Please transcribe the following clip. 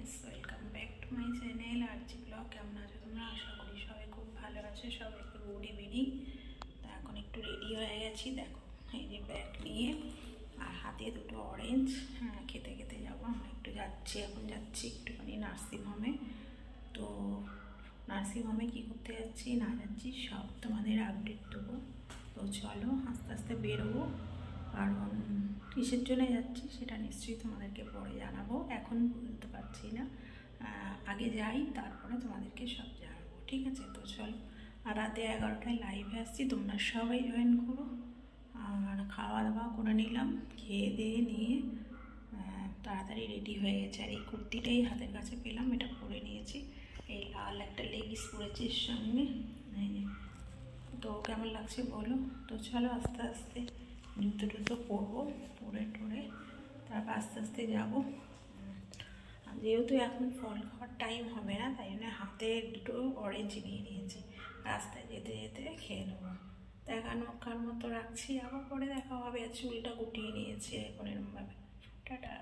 Friends, welcome back to my channel RG blog. কেমন আছো তোমরা? আশা করি সবাই খুব ভালো আছে। সবাইকে গুড ইভিনিং। তা এখন একটু রেডি হয়ে গেছি, দেখো এই যে ব্যাগ নিয়ে আর হাতে দুটো অরেঞ্জ। হ্যাঁ, খেতে খেতে যাবো। আমরা একটু যাচ্ছি, এখন যাচ্ছি একটুখানি নার্সিংহোমে। তো নার্সিংহোমে কী করতে যাচ্ছি না যাচ্ছি সব তোমাদের আপডেট দেবো। তো চলো আস্তে আস্তে বেরোবো, কারণ কিসের জন্য যাচ্ছি সেটা নিশ্চয়ই তোমাদেরকে পরে জানাবো, এখন বলতে পারছি না। আগে যাই, তারপরে তোমাদেরকে সব জানাবো, ঠিক আছে? তো চলো, আর রাতে 11টায় লাইভে আসছি, তোমরা সবাই জয়েন করো। আর খাওয়া দাওয়া করে নিলাম, খেয়ে দিয়ে নিয়ে তাড়াতাড়ি রেডি হয়ে গেছে। আর এই কুর্তিটাই হাতের কাছে পেলাম, এটা পরে নিয়েছি। এই লাল একটা লেগিস পরেছি এর সঙ্গে। তো কেমন লাগছে বলো। তো চলো আস্তে আস্তে জুতো টুতো পরবো, পরে টরে তারপর আস্তে আস্তে যাবো। যেহেতু এখন ফল খাওয়ার টাইম হবে না, তাই জন্য হাতে দুটো অরেঞ্জ নিয়ে নিয়েছি, রাস্তায় যেতে যেতে খেয়ে নেবো। দেখানোর মতো রাখছি, আবার পরে দেখা হবে। আর চুলটা গুটিয়ে নিয়েছি এখন এরমভাবে। টাটা।